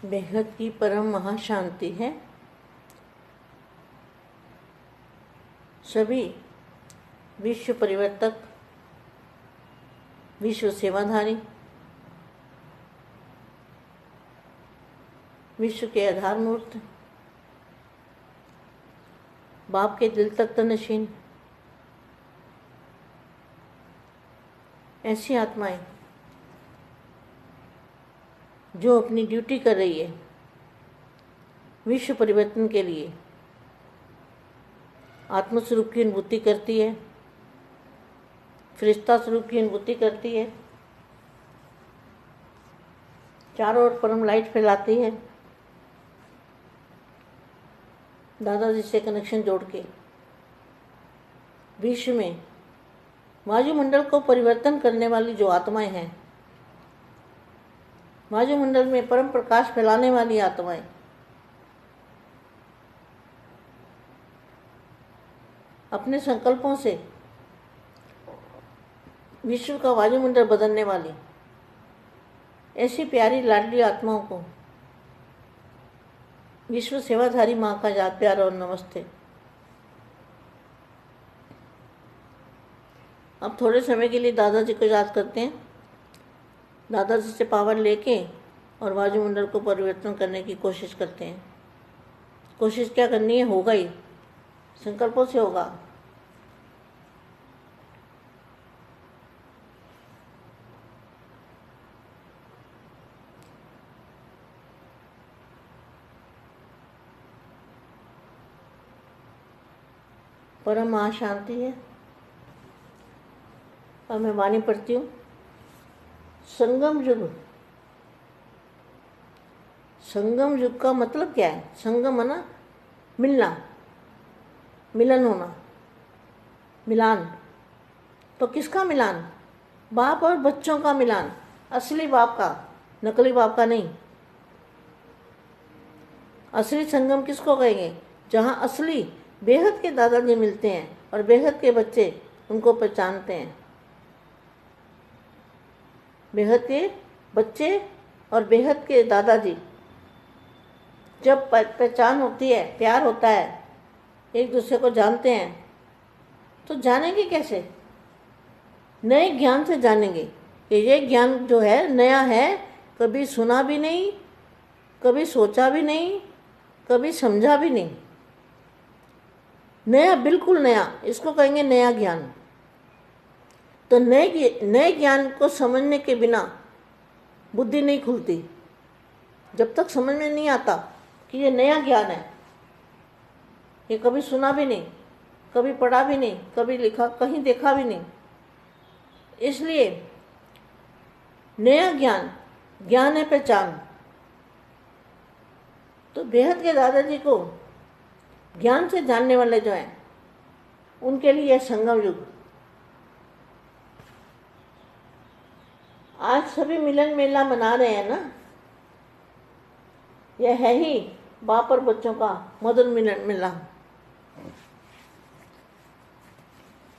बेहद की परम महाशांति है। सभी विश्व परिवर्तक, विश्व सेवाधारी, विश्व के आधार मूर्त, बाप के दिल तक तनशीन ऐसी आत्माएं जो अपनी ड्यूटी कर रही है विश्व परिवर्तन के लिए, आत्मस्वरूप की अनुभूति करती है, फरिश्ता स्वरूप की अनुभूति करती है, चारों ओर परम लाइट फैलाती है, दादाजी से कनेक्शन जोड़ के विश्व में वायुमंडल को परिवर्तन करने वाली जो आत्माएं हैं, वायुमंडल में परम प्रकाश फैलाने वाली आत्माएं, अपने संकल्पों से विश्व का वायुमंडल बदलने वाली ऐसी प्यारी लाडली आत्माओं को विश्व सेवाधारी माँ का याद प्यार और नमस्ते। अब थोड़े समय के लिए दादाजी को याद करते हैं, दादाजी से पावर लेके और वायुमंडल को परिवर्तन करने की कोशिश करते हैं। कोशिश क्या करनी है, होगा ही, संकल्पों से होगा। परम महाशांति है। और मैं वाणी पढ़ती हूँ। संगम युग। संगम युग का मतलब क्या है? संगम है ना, मिलना, मिलन होना, मिलान। तो किसका मिलान? बाप और बच्चों का मिलान, असली बाप का, नकली बाप का नहीं। असली संगम किसको कहेंगे? जहाँ असली बेहद के दादाजी मिलते हैं और बेहद के बच्चे उनको पहचानते हैं। बेहद के बच्चे और बेहद के दादाजी जब पहचान होती है, प्यार होता है, एक दूसरे को जानते हैं, तो जानेंगे कैसे? नए ज्ञान से जानेंगे कि ये ज्ञान जो है नया है, कभी सुना भी नहीं, कभी सोचा भी नहीं, कभी समझा भी नहीं। नया, बिल्कुल नया, इसको कहेंगे नया ज्ञान। तो नए ज्ञान को समझने के बिना बुद्धि नहीं खुलती। जब तक समझ में नहीं आता कि ये नया ज्ञान है, ये कभी सुना भी नहीं, कभी पढ़ा भी नहीं, कभी लिखा, कहीं देखा भी नहीं। इसलिए नया ज्ञान, ज्ञान है पहचान। तो बेहद के दादाजी को ज्ञान से जानने वाले जो हैं, उनके लिए संगम युग। आज सभी मिलन मेला मना रहे हैं ना, यह है ही बाप और बच्चों का मधुर मिलन मेला।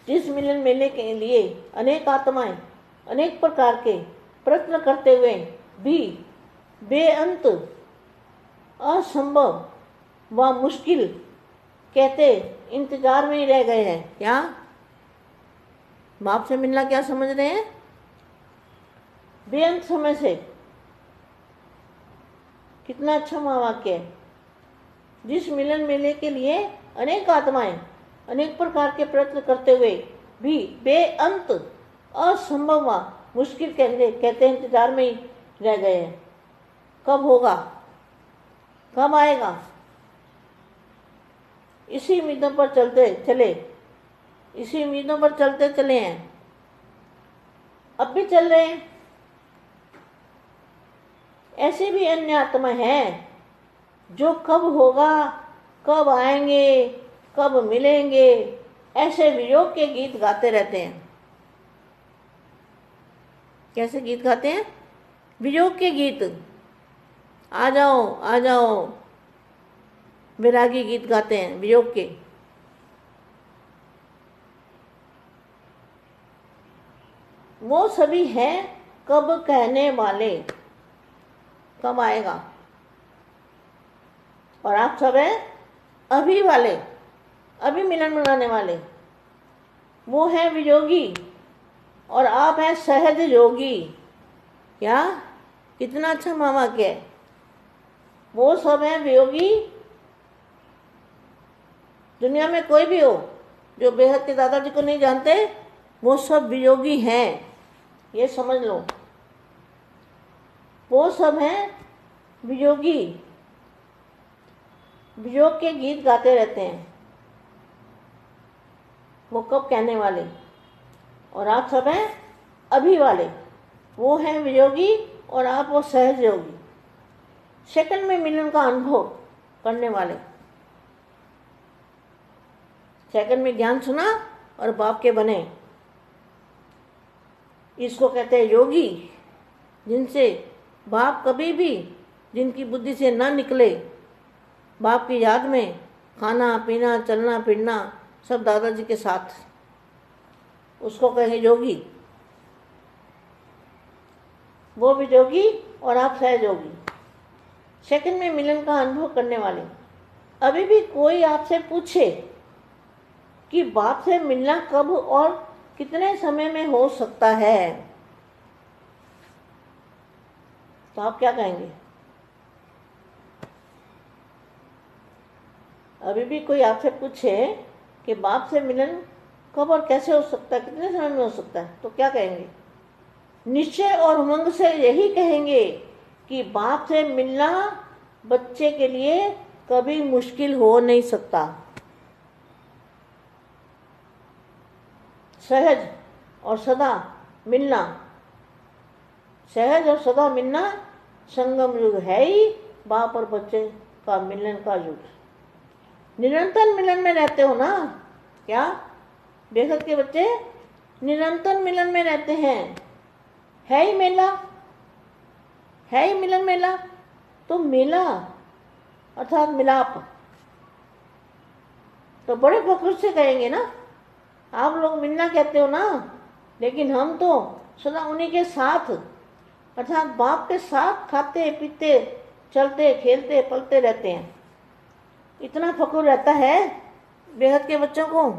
जिस मिलन मेले के लिए अनेक आत्माएं अनेक प्रकार के प्रयत्न करते हुए भी बेअंत, असंभव व मुश्किल कहते इंतजार में ही रह गए हैं। क्या बाप से मिलना क्या समझ रहे हैं? बेअंत समय से। कितना अच्छा महावाक्य है। जिस मिलन मेले के लिए अनेक आत्माएं अनेक प्रकार के प्रयत्न करते हुए भी बेअंत, असंभव व मुश्किल कहते इंतजार में ही रह गए हैं। कब होगा, कब आएगा? इसी उम्मीदों पर इसी उम्मीदों पर चलते चले हैं। अब भी चल रहे हैं। ऐसे भी अन्य आत्मा हैं जो कब होगा, कब आएंगे, कब मिलेंगे, ऐसे वियोग के गीत गाते रहते हैं। कैसे गीत गाते हैं? वियोग के गीत। आ जाओ, आ जाओ, वैरागी गीत गाते हैं वियोग के। वो सभी हैं कब कहने वाले। कब आएगा? और आप सब हैं अभी वाले, अभी मिलन मनाने वाले। वो हैं वियोगी और आप हैं सहज योगी। क्या कितना अच्छा मामा क्या है। वो सब हैं वियोगी। दुनिया में कोई भी हो जो बेहद के दादाजी को नहीं जानते, वो सब वियोगी हैं, ये समझ लो। वो सब हैं वियोगी, वियोग के गीत गाते रहते हैं। वो कब कहने वाले। और आप सब हैं अभी वाले। वो हैं वियोगी और आप वो सहज योगी, सेकंड में मिलन का अनुभव करने वाले। सेकंड में ज्ञान सुना और बाप के बने। इसको कहते हैं योगी, जिनसे बाप कभी भी, जिनकी बुद्धि से ना निकले, बाप की याद में खाना पीना चलना फिरना सब दादाजी के साथ, उसको कहेंगे योगी। वो भी योगी और आप सहज योगी, सेकंड में मिलन का अनुभव करने वाले। अभी भी कोई आपसे पूछे कि बाप से मिलना कब और कितने समय में हो सकता है, तो आप क्या कहेंगे। अभी भी कोई आपसे पूछे कि बाप से मिलन कब और कैसे हो सकता है, कितने समय में हो सकता है, तो क्या कहेंगे। निश्चय और उमंग से यही कहेंगे कि बाप से मिलना बच्चे के लिए कभी मुश्किल हो नहीं सकता। सहज और सदा मिलना, सहज और सदा मिलना संगम युग है ही बाप और बच्चे का मिलन का युग। निरंतर मिलन में रहते हो ना, क्या बेहद के बच्चे निरंतर मिलन में रहते हैं। है ही मेला, है ही मिलन मेला। तो मेला अर्थात मिलाप, तो बड़े फख्र से कहेंगे ना। आप लोग मिलना कहते हो ना, लेकिन हम तो सदा उन्हीं के साथ, अर्थात बाप के साथ खाते पीते चलते खेलते पलते रहते हैं। इतना फख्र रहता है बेहद के बच्चों को।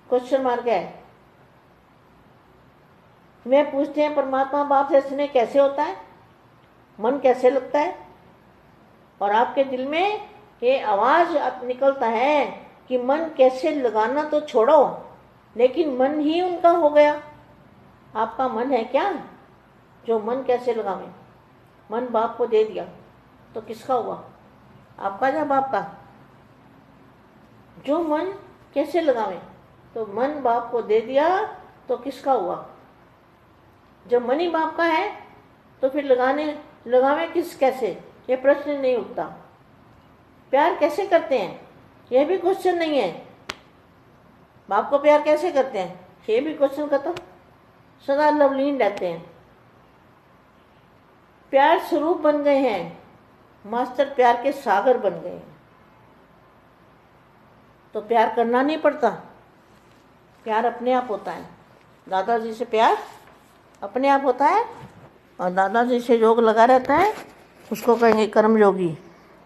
क्वेश्चन मार्क है। वे पूछते हैं परमात्मा बाप से स्नेह कैसे होता है, मन कैसे लगता है। और आपके दिल में ये आवाज़ निकलता है कि मन कैसे लगाना तो छोड़ो, लेकिन मन ही उनका हो गया। आपका मन है क्या जो मन कैसे लगावे। मन बाप को दे दिया तो किसका हुआ, आपका या बाप का। जो मन कैसे लगावे, तो मन बाप को दे दिया तो किसका हुआ। जब मन ही बाप का है तो फिर लगावे किस कैसे, ये प्रश्न नहीं उठता। प्यार कैसे करते हैं, यह भी क्वेश्चन नहीं है। बाप को प्यार कैसे करते हैं, ये भी क्वेश्चन खत्म। सदा लवलीन रहते हैं। प्यार स्वरूप बन गए हैं, मास्टर प्यार के सागर बन गए हैं। तो प्यार करना नहीं पड़ता, प्यार अपने आप होता है। दादाजी से प्यार अपने आप होता है, और दादाजी से योग लगा रहता है, उसको कहेंगे कर्म योगी।